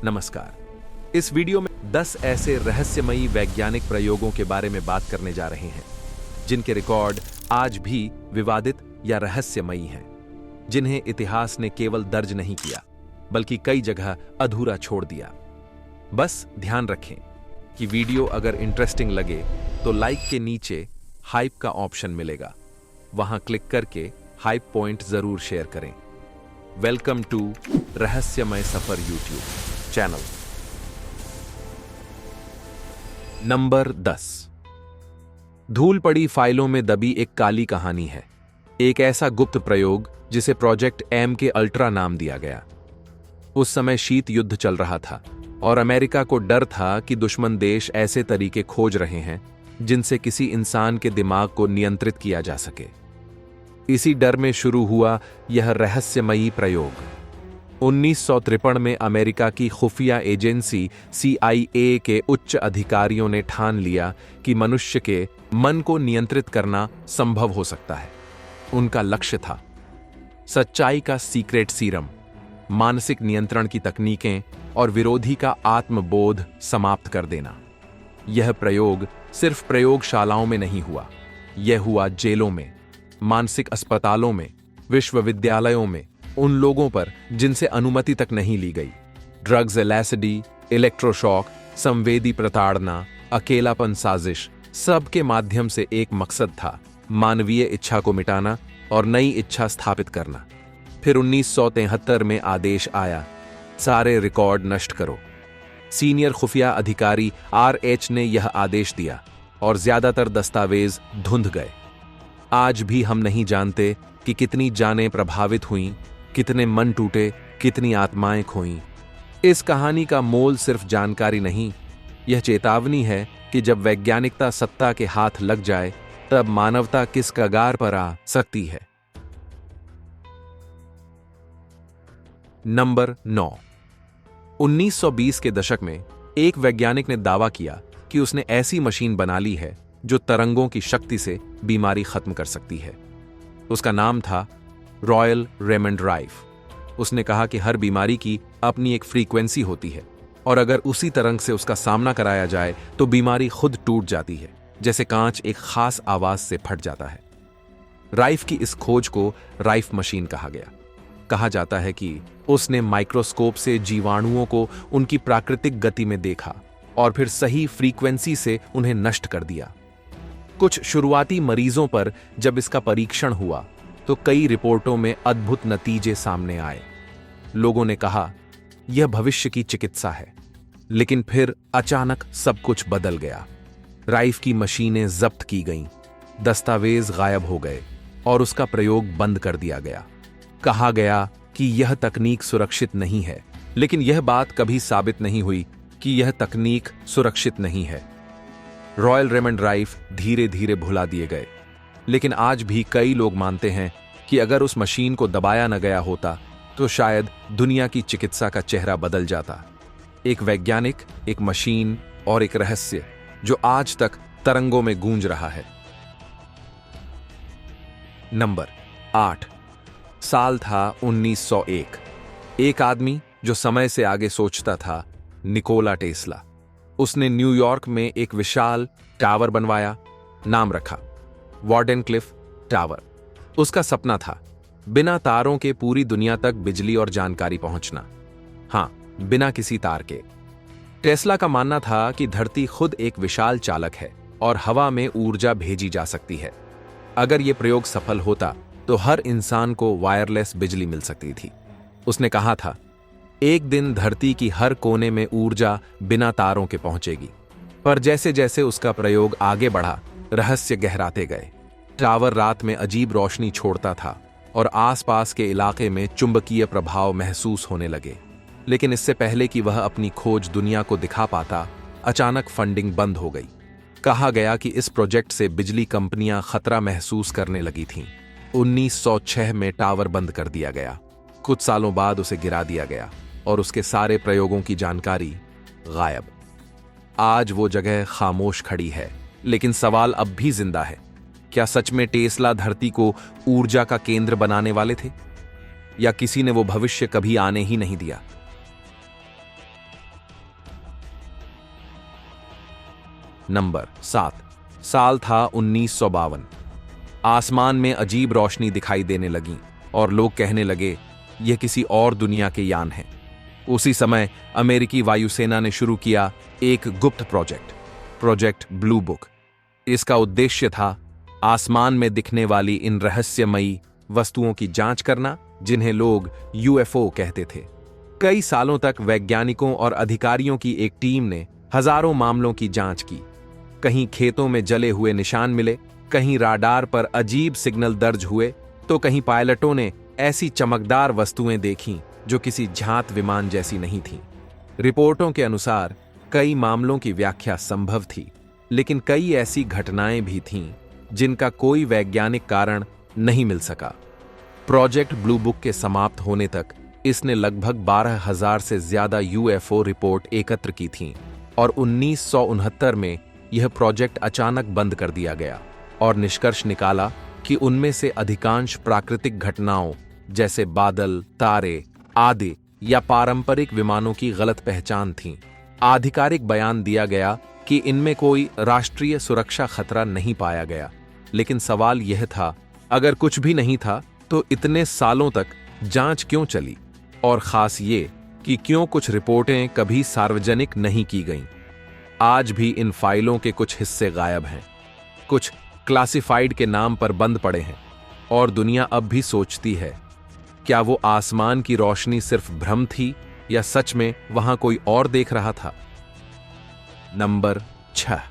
नमस्कार। इस वीडियो में 10 ऐसे रहस्यमयी वैज्ञानिक प्रयोगों के बारे में बात करने जा रहे हैं जिनके रिकॉर्ड आज भी विवादित या रहस्यमयी हैं, जिन्हें इतिहास ने केवल दर्ज नहीं किया बल्कि कई जगह अधूरा छोड़ दिया। बस ध्यान रखें कि वीडियो अगर इंटरेस्टिंग लगे तो लाइक के नीचे हाइप का ऑप्शन मिलेगा, वहां क्लिक करके हाइप पॉइंट जरूर शेयर करें। वेलकम टू रहस्यमय सफर यूट्यूब चैनल। नंबर 10। धूल पड़ी फाइलों में दबी एक काली कहानी है। एक ऐसा गुप्त प्रयोग जिसे प्रोजेक्ट एम के अल्ट्रा नाम दिया गया। उस समय शीत युद्ध चल रहा था और अमेरिका को डर था कि दुश्मन देश ऐसे तरीके खोज रहे हैं जिनसे किसी इंसान के दिमाग को नियंत्रित किया जा सके। इसी डर में शुरू हुआ यह रहस्यमयी प्रयोग। 1953 में अमेरिका की खुफिया एजेंसी CIA के उच्च अधिकारियों ने ठान लिया कि मनुष्य के मन को नियंत्रित करना संभव हो सकता है। उनका लक्ष्य था सच्चाई का सीक्रेट सीरम, मानसिक नियंत्रण की तकनीकें और विरोधी का आत्मबोध समाप्त कर देना। यह प्रयोग सिर्फ प्रयोगशालाओं में नहीं हुआ, यह हुआ जेलों में, मानसिक अस्पतालों में, विश्वविद्यालयों में, उन लोगों पर जिनसे अनुमति तक नहीं ली गई। ड्रग्स, एलएसडी, इलेक्ट्रोशॉक, संवेदी प्रताड़ना, अकेलापन साजिश, सब के माध्यम से एक मकसद था, मानवीय इच्छा को मिटाना और नई इच्छा स्थापित करना। फिर 1973 में आदेश आया, सारे रिकॉर्ड नष्ट करो। सीनियर खुफिया अधिकारी RH ने यह आदेश दिया और ज्यादातर दस्तावेज धुंध गए। आज भी हम नहीं जानते कि कितनी जानें प्रभावित हुईं, कितने मन टूटे, कितनी आत्माएं खोईं। इस कहानी का मोल सिर्फ जानकारी नहीं, यह चेतावनी है कि जब वैज्ञानिकता सत्ता के हाथ लग जाए तब मानवता किस कगार पर आ सकती है। नंबर 9। 1920 के दशक में एक वैज्ञानिक ने दावा किया कि उसने ऐसी मशीन बना ली है जो तरंगों की शक्ति से बीमारी खत्म कर सकती है। उसका नाम था रॉयल रेमंड राइफ। उसने कहा कि हर बीमारी की अपनी एक फ्रीक्वेंसी होती है और अगर उसी तरंग से उसका सामना कराया जाए तो बीमारी खुद टूट जाती है, जैसे कांच एक खास आवाज से फट जाता है। राइफ की इस खोज को राइफ मशीन कहा गया। कहा जाता है कि उसने माइक्रोस्कोप से जीवाणुओं को उनकी प्राकृतिक गति में देखा और फिर सही फ्रीक्वेंसी से उन्हें नष्ट कर दिया। कुछ शुरुआती मरीजों पर जब इसका परीक्षण हुआ तो कई रिपोर्टों में अद्भुत नतीजे सामने आए। लोगों ने कहा यह भविष्य की चिकित्सा है, लेकिन फिर अचानक सब कुछ बदल गया। राइफ की मशीनें जब्त की गईं, दस्तावेज गायब हो गए और उसका प्रयोग बंद कर दिया गया। कहा गया कि यह तकनीक सुरक्षित नहीं है, लेकिन यह बात कभी साबित नहीं हुई कि यह तकनीक सुरक्षित नहीं है। रॉयल रेमंड राइफ धीरे धीरे भुला दिए गए, लेकिन आज भी कई लोग मानते हैं कि अगर उस मशीन को दबाया न गया होता तो शायद दुनिया की चिकित्सा का चेहरा बदल जाता। एक वैज्ञानिक, एक मशीन और एक रहस्य जो आज तक तरंगों में गूंज रहा है। नंबर 8। साल था 1901। एक आदमी जो समय से आगे सोचता था, निकोला टेस्ला। उसने न्यूयॉर्क में एक विशाल टावर बनवाया, नाम रखा वार्डेनक्लिफ टावर। उसका सपना था बिना तारों के पूरी दुनिया तक बिजली और जानकारी पहुंचना। हां, बिना किसी तार के। टेस्ला का मानना था कि धरती खुद एक विशाल चालक है और हवा में ऊर्जा भेजी जा सकती है। अगर यह प्रयोग सफल होता तो हर इंसान को वायरलेस बिजली मिल सकती थी। उसने कहा था एक दिन धरती की हर कोने में ऊर्जा बिना तारों के पहुंचेगी। पर जैसे जैसे उसका प्रयोग आगे बढ़ा, रहस्य गहराते गए। टावर रात में अजीब रोशनी छोड़ता था और आसपास के इलाके में चुंबकीय प्रभाव महसूस होने लगे। लेकिन इससे पहले कि वह अपनी खोज दुनिया को दिखा पाता, अचानक फंडिंग बंद हो गई। कहा गया कि इस प्रोजेक्ट से बिजली कंपनियां खतरा महसूस करने लगी थीं। 1906 में टावर बंद कर दिया गया। कुछ सालों बाद उसे गिरा दिया गया और उसके सारे प्रयोगों की जानकारी गायब। आज वो जगह खामोश खड़ी है, लेकिन सवाल अब भी जिंदा है। क्या सच में टेस्ला धरती को ऊर्जा का केंद्र बनाने वाले थे, या किसी ने वो भविष्य कभी आने ही नहीं दिया? नंबर 7, साल था 1952। आसमान में अजीब रोशनी दिखाई देने लगी और लोग कहने लगे यह किसी और दुनिया के यान हैं। उसी समय अमेरिकी वायुसेना ने शुरू किया एक गुप्त प्रोजेक्ट ब्लू बुक। इसका उद्देश्य था आसमान में दिखने वाली इन रहस्यमयी वस्तुओं की जांच करना, जिन्हें लोग यूएफओ कहते थे। कई सालों तक वैज्ञानिकों और अधिकारियों की एक टीम ने हजारों मामलों की जांच की। कहीं खेतों में जले हुए निशान मिले, कहीं राडार पर अजीब सिग्नल दर्ज हुए, तो कहीं पायलटों ने ऐसी चमकदार वस्तुएं देखीं जो किसी जांच विमान जैसी नहीं थीं। रिपोर्टों के अनुसार कई मामलों की व्याख्या संभव थी, लेकिन कई ऐसी घटनाएं भी थीं जिनका कोई वैज्ञानिक कारण नहीं मिल सका। प्रोजेक्ट ब्लू बुक के समाप्त होने तक इसने लगभग 12,000 से ज्यादा यूएफओ रिपोर्ट एकत्र की थीं और 1969 में यह प्रोजेक्ट अचानक बंद कर दिया गया और निष्कर्ष निकाला कि उनमें से अधिकांश प्राकृतिक घटनाओं जैसे बादल, तारे आदि या पारंपरिक विमानों की गलत पहचान थीं। आधिकारिक बयान दिया गया कि इनमें कोई राष्ट्रीय सुरक्षा खतरा नहीं पाया गया, लेकिन सवाल यह था, अगर कुछ भी नहीं था तो इतने सालों तक जांच क्यों चली? और खास ये कि क्यों कुछ रिपोर्टें कभी सार्वजनिक नहीं की गईं। आज भी इन फाइलों के कुछ हिस्से गायब हैं, कुछ क्लासिफाइड के नाम पर बंद पड़े हैं, और दुनिया अब भी सोचती है क्या वो आसमान की रोशनी सिर्फ भ्रम थी या सच में वहां कोई और देख रहा था। नंबर 6,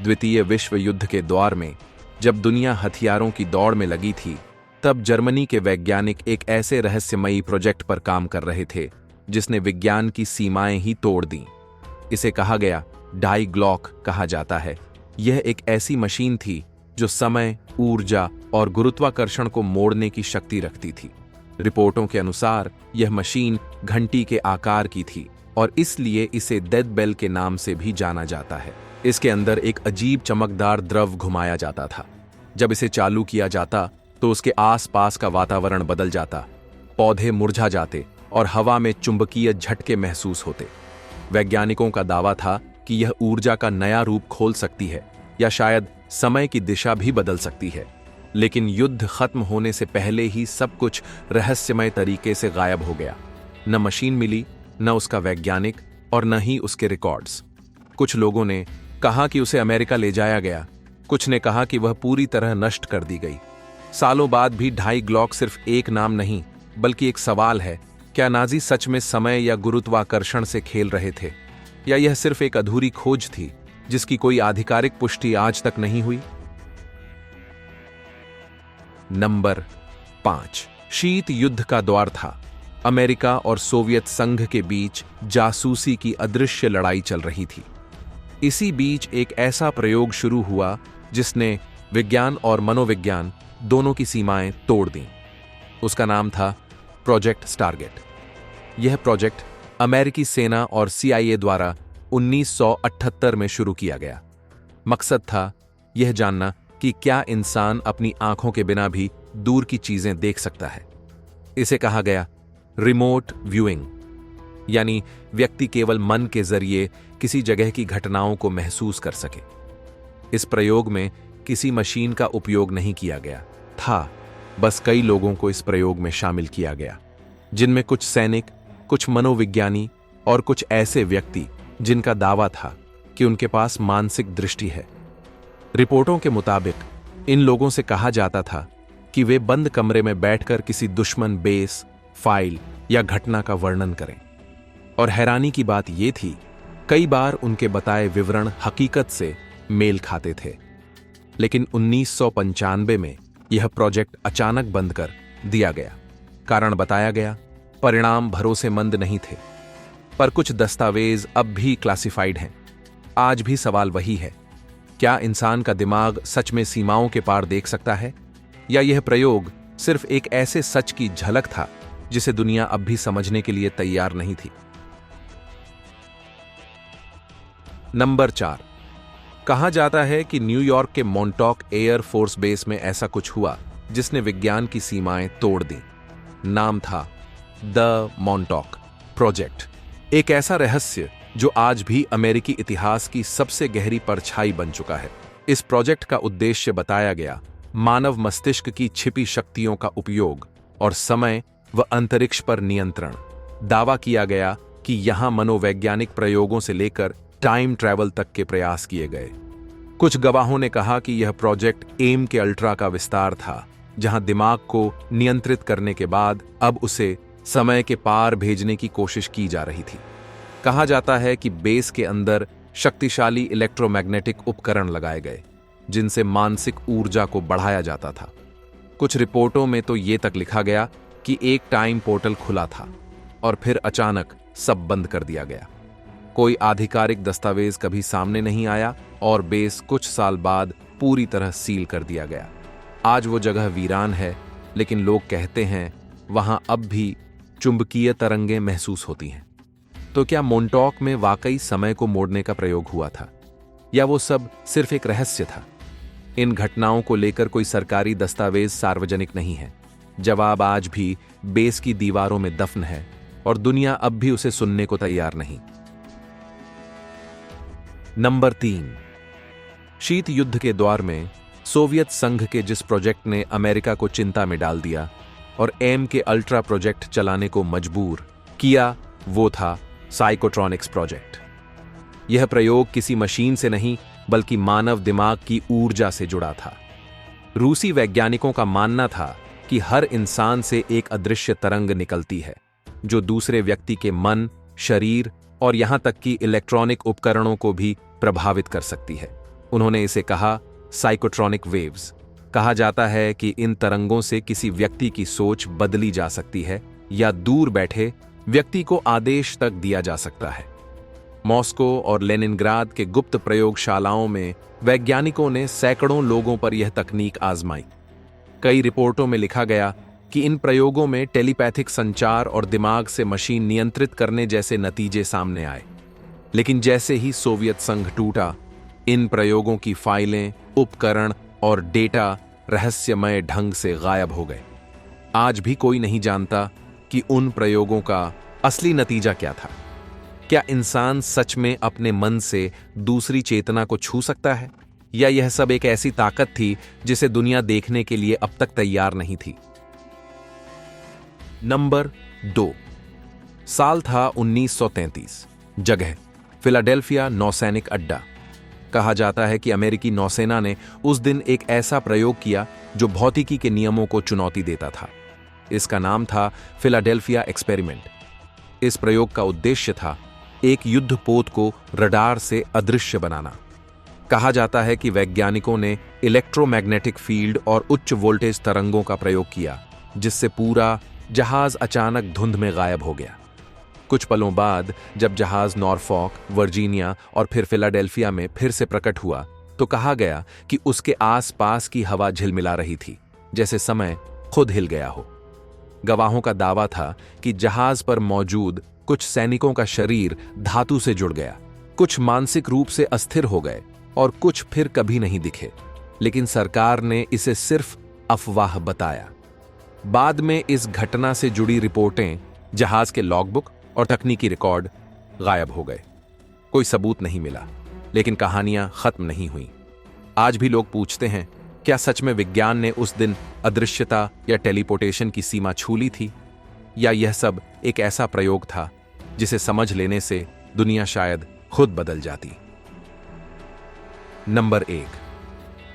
द्वितीय विश्व युद्ध के दौर में जब दुनिया हथियारों की दौड़ में लगी थी, तब जर्मनी के वैज्ञानिक एक ऐसे रहस्यमयी प्रोजेक्ट पर काम कर रहे थे जिसने विज्ञान की सीमाएं ही तोड़ दीं। इसे कहा गया डाई ग्लॉक कहा जाता है। यह एक ऐसी मशीन थी जो समय, ऊर्जा और गुरुत्वाकर्षण को मोड़ने की शक्ति रखती थी। रिपोर्टों के अनुसार यह मशीन घंटी के आकार की थी और इसलिए इसे डेथ बेल के नाम से भी जाना जाता है। इसके अंदर एक अजीब चमकदार द्रव घुमाया जाता था। जब इसे चालू किया जाता तो उसके आसपास का वातावरण बदल जाता, पौधे मुरझा जाते और हवा में चुंबकीय झटके महसूस होते। वैज्ञानिकों का दावा था कि यह ऊर्जा का नया रूप खोल सकती है या शायद समय की दिशा भी बदल सकती है। लेकिन युद्ध खत्म होने से पहले ही सब कुछ रहस्यमय तरीके से गायब हो गया। न मशीन मिली, न उसका वैज्ञानिक और न ही उसके रिकॉर्ड्स। कुछ लोगों ने कहा कि उसे अमेरिका ले जाया गया, कुछ ने कहा कि वह पूरी तरह नष्ट कर दी गई। सालों बाद भी डाई ग्लॉक सिर्फ एक नाम नहीं बल्कि एक सवाल है, क्या नाजी सच में समय या गुरुत्वाकर्षण से खेल रहे थे, या यह सिर्फ एक अधूरी खोज थी जिसकी कोई आधिकारिक पुष्टि आज तक नहीं हुई। नंबर 5, शीत युद्ध का दौर था। अमेरिका और सोवियत संघ के बीच जासूसी की अदृश्य लड़ाई चल रही थी। इसी बीच एक ऐसा प्रयोग शुरू हुआ जिसने विज्ञान और मनोविज्ञान दोनों की सीमाएं तोड़ दीं। उसका नाम था प्रोजेक्ट स्टारगेट। यह प्रोजेक्ट अमेरिकी सेना और CIA द्वारा 1978 में शुरू किया गया। मकसद था यह जानना कि क्या इंसान अपनी आंखों के बिना भी दूर की चीजें देख सकता है। इसे कहा गया रिमोट व्यूइंग, यानी व्यक्ति केवल मन के जरिए किसी जगह की घटनाओं को महसूस कर सके। इस प्रयोग में किसी मशीन का उपयोग नहीं किया गया था, बस कई लोगों को इस प्रयोग में शामिल किया गया, जिनमें कुछ सैनिक, कुछ मनोविज्ञानी और कुछ ऐसे व्यक्ति जिनका दावा था कि उनके पास मानसिक दृष्टि है। रिपोर्टों के मुताबिक इन लोगों से कहा जाता था कि वे बंद कमरे में बैठकर किसी दुश्मन बेस, फाइल या घटना का वर्णन करें। और हैरानी की बात यह थी, कई बार उनके बताए विवरण हकीकत से मेल खाते थे। लेकिन 1995 में यह प्रोजेक्ट अचानक बंद कर दिया गया। कारण बताया गया, परिणाम भरोसेमंद नहीं थे। पर कुछ दस्तावेज अब भी क्लासिफाइड हैं। आज भी सवाल वही है, क्या इंसान का दिमाग सच में सीमाओं के पार देख सकता है, या यह प्रयोग सिर्फ एक ऐसे सच की झलक था जिसे दुनिया अब भी समझने के लिए तैयार नहीं थी। नंबर 4, कहा जाता है कि न्यूयॉर्क के मॉन्टॉक एयर फोर्स बेस में ऐसा कुछ हुआ जिसने विज्ञान की सीमाएं तोड़ दी। नाम था द मॉन्टॉक प्रोजेक्ट। एक ऐसा रहस्य जो आज भी अमेरिकी इतिहास की सबसे गहरी परछाई बन चुका है। इस प्रोजेक्ट का उद्देश्य बताया गया मानव मस्तिष्क की छिपी शक्तियों का उपयोग और समय व अंतरिक्ष पर नियंत्रण। दावा किया गया कि यहां मनोवैज्ञानिक प्रयोगों से लेकर टाइम ट्रैवल तक के प्रयास किए गए। कुछ गवाहों ने कहा कि यह प्रोजेक्ट एम के अल्ट्रा का विस्तार था, जहां दिमाग को नियंत्रित करने के बाद अब उसे समय के पार भेजने की कोशिश की जा रही थी। कहा जाता है कि बेस के अंदर शक्तिशाली इलेक्ट्रोमैग्नेटिक उपकरण लगाए गए, जिनसे मानसिक ऊर्जा को बढ़ाया जाता था। कुछ रिपोर्टों में तो ये तक लिखा गया कि एक टाइम पोर्टल खुला था और फिर अचानक सब बंद कर दिया गया। कोई आधिकारिक दस्तावेज कभी सामने नहीं आया और बेस कुछ साल बाद पूरी तरह सील कर दिया गया। आज वो जगह वीरान है, लेकिन लोग कहते हैं वहां अब भी चुंबकीय तरंगें महसूस होती हैं। तो क्या मोनटॉक में वाकई समय को मोड़ने का प्रयोग हुआ था, या वो सब सिर्फ एक रहस्य था? इन घटनाओं को लेकर कोई सरकारी दस्तावेज सार्वजनिक नहीं है। जवाब आज भी बेस की दीवारों में दफन है और दुनिया अब भी उसे सुनने को तैयार नहीं। नंबर 3, शीत युद्ध के दौर में सोवियत संघ के जिस प्रोजेक्ट ने अमेरिका को चिंता में डाल दिया और एम के अल्ट्रा प्रोजेक्ट चलाने को मजबूर किया, वो था साइकोट्रॉनिक्स प्रोजेक्ट। यह प्रयोग किसी मशीन से नहीं, बल्कि मानव दिमाग की ऊर्जा से जुड़ा था। रूसी वैज्ञानिकों का मानना था कि हर इंसान से एक अदृश्य तरंग निकलती है, जो दूसरे व्यक्ति के मन, शरीर और यहां तक कि इलेक्ट्रॉनिक उपकरणों को भी प्रभावित कर सकती है। उन्होंने इसे कहा साइकोट्रॉनिक वेव्स। कहा जाता है कि इन तरंगों से किसी व्यक्ति की सोच बदली जा सकती है या दूर बैठे व्यक्ति को आदेश तक दिया जा सकता है। मॉस्को और लेनिनग्राद के गुप्त प्रयोगशालाओं में वैज्ञानिकों ने सैकड़ों लोगों पर यह तकनीक आजमाई। कई रिपोर्टों में लिखा गया कि इन प्रयोगों में टेलीपैथिक संचार और दिमाग से मशीन नियंत्रित करने जैसे नतीजे सामने आए। लेकिन जैसे ही सोवियत संघ टूटा, इन प्रयोगों की फाइलें, उपकरण और डेटा रहस्यमय ढंग से गायब हो गए। आज भी कोई नहीं जानता कि उन प्रयोगों का असली नतीजा क्या था। क्या इंसान सच में अपने मन से दूसरी चेतना को छू सकता है, या यह सब एक ऐसी ताकत थी जिसे दुनिया देखने के लिए अब तक तैयार नहीं थी? नंबर 2, साल था 1933। जगह फिलाडेल्फिया नौसैनिक अड्डा। कहा जाता है कि अमेरिकी नौसेना ने उस दिन एक ऐसा प्रयोग किया जो भौतिकी के नियमों को चुनौती देता था। इसका नाम था फिलाडेल्फिया एक्सपेरिमेंट। इस प्रयोग का उद्देश्य था एक युद्धपोत को रडार से अदृश्य बनाना। कहा जाता है कि वैज्ञानिकों ने इलेक्ट्रोमैग्नेटिक फील्ड और उच्च वोल्टेज तरंगों का प्रयोग किया, जिससे पूरा जहाज अचानक धुंध में गायब हो गया। कुछ पलों बाद जब जहाज नॉरफॉक, वर्जीनिया और फिर फिलाडेल्फिया में फिर से प्रकट हुआ, तो कहा गया कि उसके आसपास की हवा झिलमिला रही थी, जैसे समय खुद हिल गया हो। गवाहों का दावा था कि जहाज पर मौजूद कुछ सैनिकों का शरीर धातु से जुड़ गया, कुछ मानसिक रूप से अस्थिर हो गए और कुछ फिर कभी नहीं दिखे। लेकिन सरकार ने इसे सिर्फ अफवाह बताया। बाद में इस घटना से जुड़ी रिपोर्टें, जहाज के लॉगबुक और तकनीकी रिकॉर्ड गायब हो गए। कोई सबूत नहीं मिला, लेकिन कहानियां खत्म नहीं हुई। आज भी लोग पूछते हैं, क्या सच में विज्ञान ने उस दिन अदृश्यता या टेलीपोर्टेशन की सीमा छू ली थी, या यह सब एक ऐसा प्रयोग था जिसे समझ लेने से दुनिया शायद खुद बदल जाती? नंबर 1,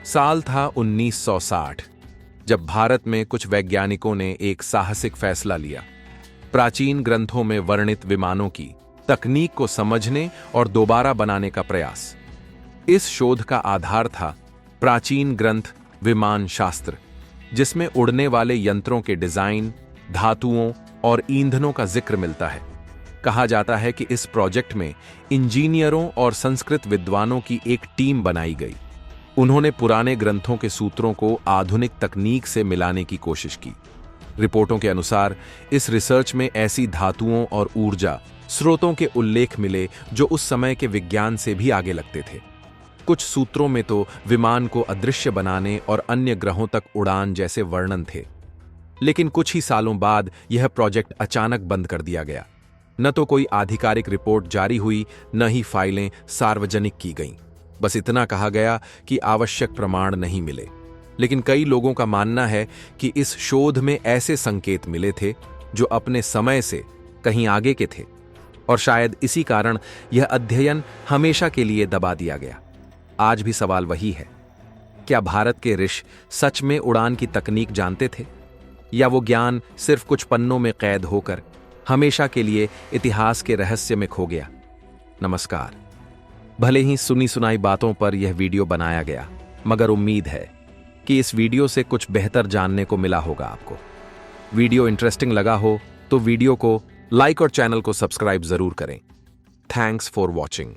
साल था 1960, जब भारत में कुछ वैज्ञानिकों ने एक साहसिक फैसला लिया। प्राचीन ग्रंथों में वर्णित विमानों की तकनीक को समझने और दोबारा बनाने का प्रयास। इस शोध का आधार था प्राचीन ग्रंथ विमान शास्त्र, जिसमें उड़ने वाले यंत्रों के डिजाइन, धातुओं और ईंधनों का जिक्र मिलता है। कहा जाता है कि इस प्रोजेक्ट में इंजीनियरों और संस्कृत विद्वानों की एक टीम बनाई गई। उन्होंने पुराने ग्रंथों के सूत्रों को आधुनिक तकनीक से मिलाने की कोशिश की। रिपोर्टों के अनुसार इस रिसर्च में ऐसी धातुओं और ऊर्जा स्रोतों के उल्लेख मिले जो उस समय के विज्ञान से भी आगे लगते थे। कुछ सूत्रों में तो विमान को अदृश्य बनाने और अन्य ग्रहों तक उड़ान जैसे वर्णन थे। लेकिन कुछ ही सालों बाद यह प्रोजेक्ट अचानक बंद कर दिया गया। न तो कोई आधिकारिक रिपोर्ट जारी हुई, न ही फाइलें सार्वजनिक की गईं। बस इतना कहा गया कि आवश्यक प्रमाण नहीं मिले। लेकिन कई लोगों का मानना है कि इस शोध में ऐसे संकेत मिले थे जो अपने समय से कहीं आगे के थे, और शायद इसी कारण यह अध्ययन हमेशा के लिए दबा दिया गया। आज भी सवाल वही है, क्या भारत के ऋषि सच में उड़ान की तकनीक जानते थे, या वो ज्ञान सिर्फ कुछ पन्नों में कैद होकर हमेशा के लिए इतिहास के रहस्य में खो गया? नमस्कार। भले ही सुनी सुनाई बातों पर यह वीडियो बनाया गया, मगर उम्मीद है कि इस वीडियो से कुछ बेहतर जानने को मिला होगा आपको। वीडियो इंटरेस्टिंग लगा हो तो वीडियो को लाइक और चैनल को सब्सक्राइब जरूर करें। Thanks for watching.